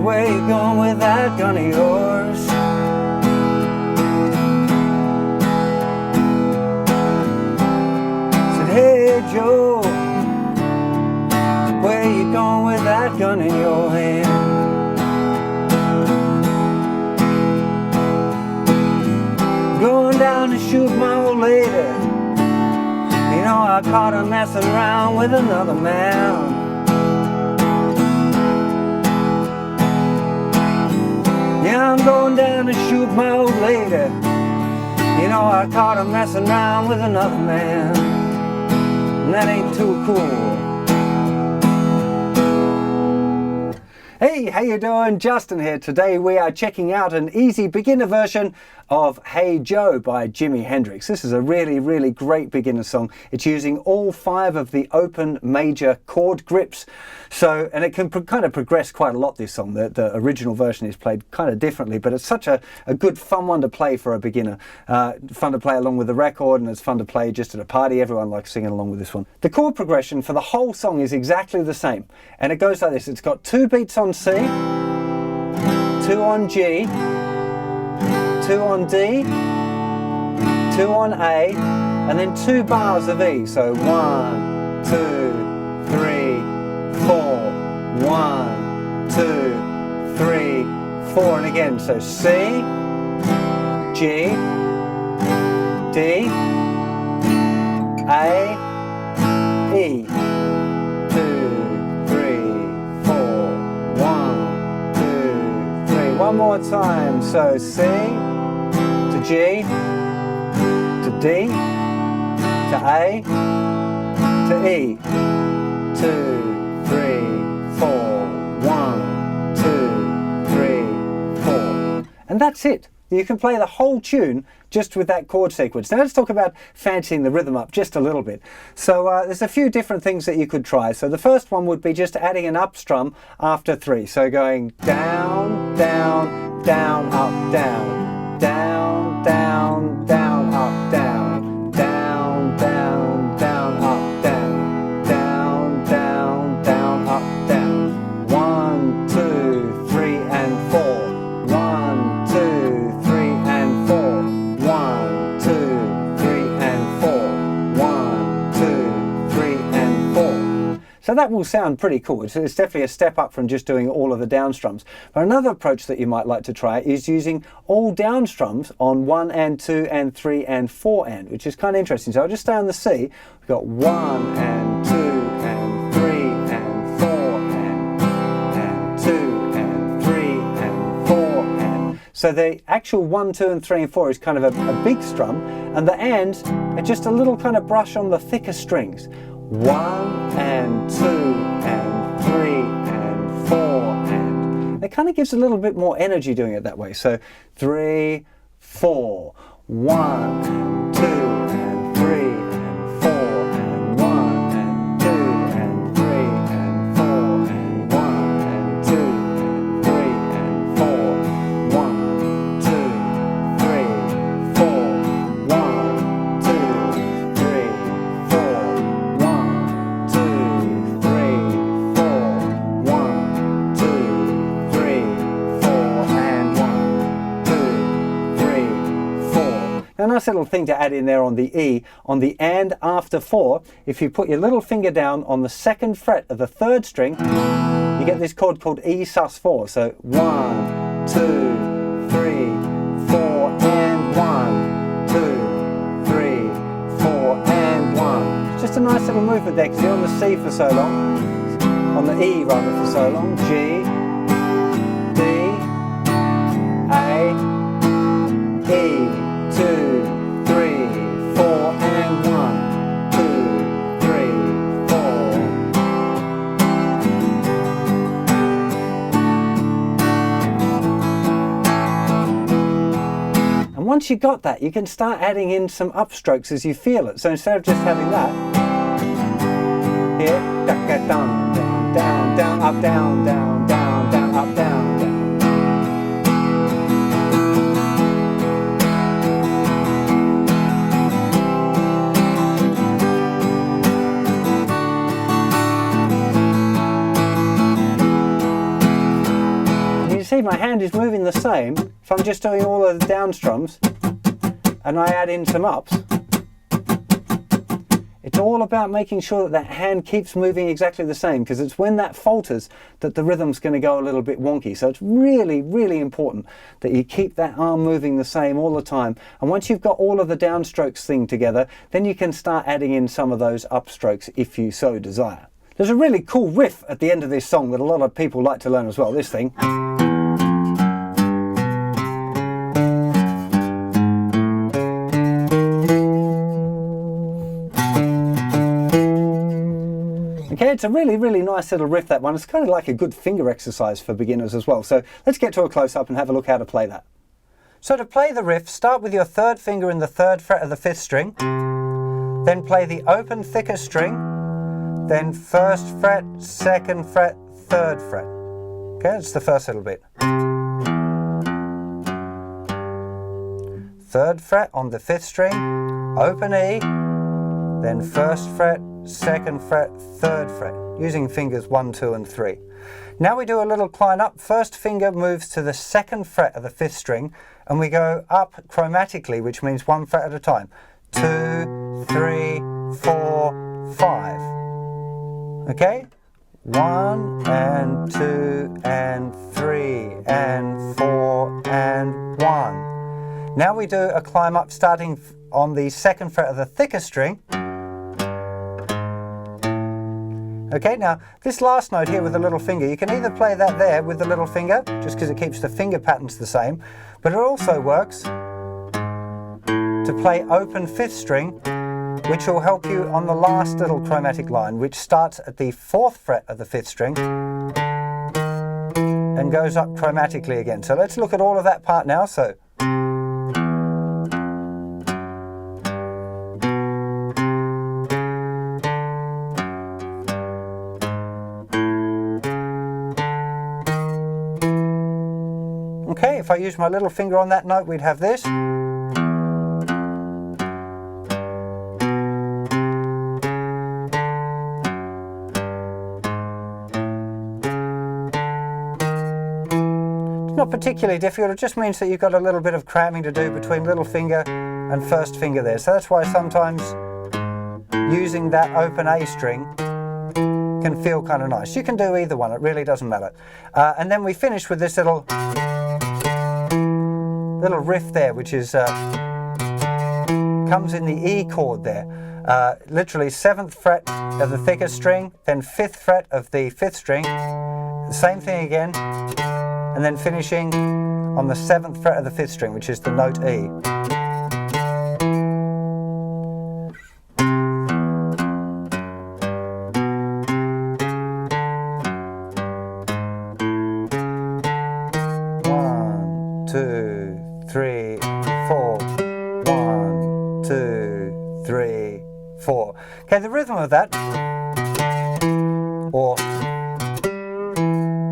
where you going with that gun of yours? Said, hey Joe, where you going with that gun in your hand? Going down to shoot my old lady. You know I caught her messing around with another man. Yeah, I'm going down to shoot my old lady. You know I caught her messing around with another man. And that ain't too cool. Hey, how you doing? Justin here. Today we are checking out an easy beginner version of Hey Joe by Jimi Hendrix. This is a really great beginner song. It's using all 5 of the open major chord grips. So, and it can kind of progress quite a lot, this song. The original version is played kind of differently, but it's such a good fun one to play for a beginner. Fun to play along with the record, and it's fun to play just at a party. Everyone likes singing along with this one. The chord progression for the whole song is exactly the same. And it goes like this. It's got 2 beats on C, 2 on G, 2 on D, 2 on A, and then 2 bars of E. So 1, 2, 3, 4. 1, 2, 3, 4, and again. So C, G, D, A, E. 2, 3, 4. 1, 2, 3. One more time. So C to G to D to A to E. 2, 3, 4. 1, 2, 3, 4. And that's it. You can play the whole tune just with that chord sequence. Now let's talk about fancying the rhythm up just a little bit. So there's a few different things that you could try. So the first one would be just adding an up strum after 3. So going down, down, down, up, down, down, down, down, up, down, down, down, down, up, down, down, down, down, up, down. 1, 2, 3, and 4. 1, 2, 3, and 4. 1, 2, 3, and 4. 1, 2, 3, and 4. So that will sound pretty cool. It's definitely a step up from just doing all of the down strums. But another approach that you might like to try is using all down strums on 1 and 2 and 3 and 4 and, which is kind of interesting. So I'll just stay on the C. We've got 1 and 2 and 3 and 4 and 2 and 3 and 4 and. So the actual 1, 2 and 3 and 4 is kind of a big strum, and the ands are just a little kind of brush on the thicker strings. 1 and 2 and 3 and 4 and. It kind of gives a little bit more energy doing it that way. So 3, 4, 1 and 2 and 3 and 4 and 1 and 2 and 3 and 4 and 1 and 2 and 3 and 4. 1, 2, 3, 4. 1, 2, 3, 4. 1, 2, 3, 4. 1, 2, 3, 4, and 1, 2, 3, 4. Now, a nice little thing to add in there on the E, on the and after 4, if you put your little finger down on the 2nd fret of the 3rd string, you get this chord called E sus 4. So 1, 2, 3, 4, and 1, 2, 3, 4, and 1. Just a nice little movement there, because you're on the C for so long, on the E rather for so long. G, D, A, E. 2, 3, 4, and 1, 2, 3, 4. And once you got that, you can start adding in some upstrokes as you feel it. So instead of just having that, here, down, down, down, down, up, down, down, down, down, up, down, down. see my hand is moving the same if I'm just doing all of the down strums and I add in some ups. It's all about making sure that that hand keeps moving exactly the same, because it's when that falters that the rhythm's going to go a little bit wonky. So it's really, really important that you keep that arm moving the same all the time. And once you've got all of the downstrokes thing together, then you can start adding in some of those upstrokes if you so desire. There's a really cool riff at the end of this song that a lot of people like to learn as well, this thing. Okay, it's a really, really nice little riff, that one. It's kind of like a good finger exercise for beginners as well. So let's get to a close-up and have a look how to play that. So to play the riff, start with your third finger in the 3rd fret of the 5th string, then play the open thicker string, then 1st fret, 2nd fret, 3rd fret. Okay, that's the first little bit. 3rd fret on the 5th string, open E, then 1st fret, 2nd fret, 3rd fret, using fingers 1, 2 and 3. Now we do a little climb up. First finger moves to the 2nd fret of the 5th string and we go up chromatically, which means 1 fret at a time. 2, 3, 4, 5. Okay? 1 and 2 and 3 and 4 and 1. Now we do a climb up starting on the 2nd fret of the thicker string. Okay, now this last note here with the little finger, you can either play that there with the little finger, just because it keeps the finger patterns the same, but it also works to play open 5th string, which will help you on the last little chromatic line, which starts at the 4th fret of the 5th string and goes up chromatically again. So let's look at all of that part now. So okay, if I use my little finger on that note, we'd have this. It's not particularly difficult, it just means that you've got a little bit of cramming to do between little finger and 1st finger there. So that's why sometimes using that open A string can feel kind of nice. You can do either one, it really doesn't matter. And then we finish with this little riff there, which is comes in the E chord there. Literally 7th fret of the thicker string, then 5th fret of the 5th string, the same thing again, and then finishing on the 7th fret of the 5th string, which is the note E. One, two, 3, 4. 1, 2, 3, 4. Okay, the rhythm of that, or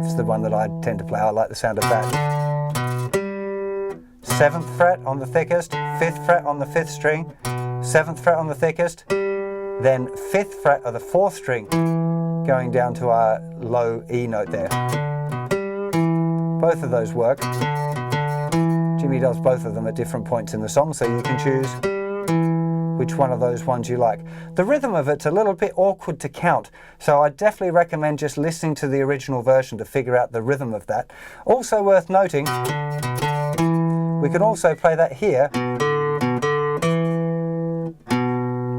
it's the one that I tend to play. I like the sound of that. 7th fret on the thickest, 5th fret on the 5th string, 7th fret on the thickest, then 5th fret of the 4th string, going down to our low E note there. Both of those work. Jimmy does both of them at different points in the song, so you can choose which one of those ones you like. The rhythm of it's a little bit awkward to count, so I definitely recommend just listening to the original version to figure out the rhythm of that. Also worth noting, we can also play that here.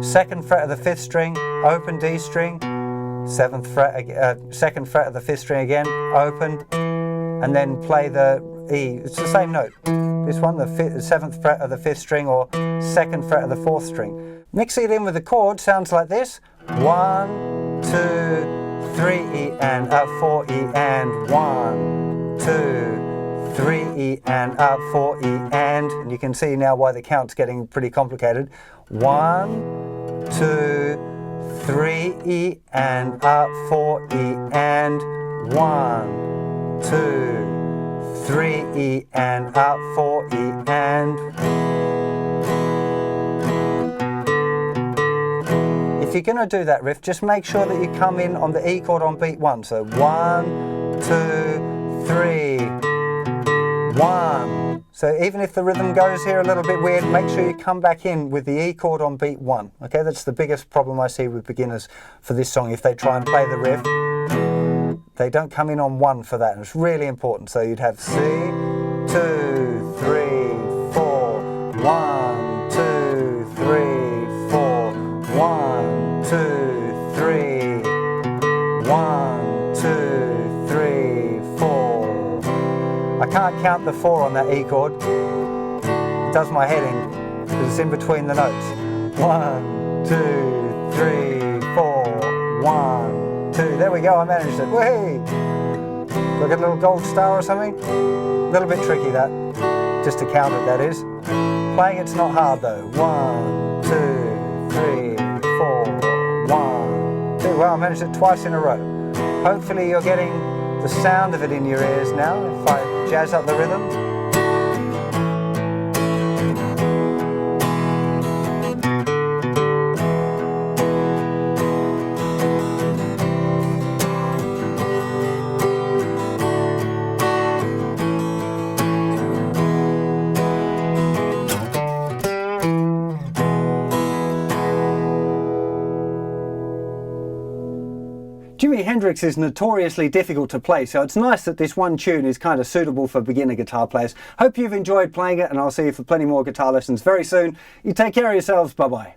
2nd fret of the 5th string, open D string, 7th fret, 2nd fret of the 5th string again, open, and then play the E. It's the same note. This one, the 7th fret of the 5th string or 2nd fret of the 4th string. Mixing it in with the chord sounds like this. 1, 2, 3 E and up, 4 E and 1, 2, 3 E and up, 4 E and you can see now why the count's getting pretty complicated. 1, 2, 3 E and up, 4 E and 1, 2, 3 E and up, 4 E and. If you're going to do that riff, just make sure that you come in on the E chord on beat 1. So 1, 2, 3, 1. So even if the rhythm goes here a little bit weird, make sure you come back in with the E chord on beat 1. Okay, that's the biggest problem I see with beginners for this song. If they try and play the riff, they don't come in on 1 for that, and it's really important. So you'd have C, 2, 3, 4, 1, 2, 3, 4, 1, 2, 3, 1, 2, 3, 4. I can't count the 4 on that E chord. It does my head in because it's in between the notes. 1, 2, 3, 4, 1, 2. There we go, I managed it. Whee! Do I get a little gold star or something? A little bit tricky that, just to count it, that is. Playing it's not hard though. 1, 2, 3, 4, 1, 2. Well, I managed it twice in a row. Hopefully you're getting the sound of it in your ears now, if I jazz up the rhythm. Jimi Hendrix is notoriously difficult to play, so it's nice that this one tune is kind of suitable for beginner guitar players. Hope you've enjoyed playing it, and I'll see you for plenty more guitar lessons very soon. You take care of yourselves. Bye-bye.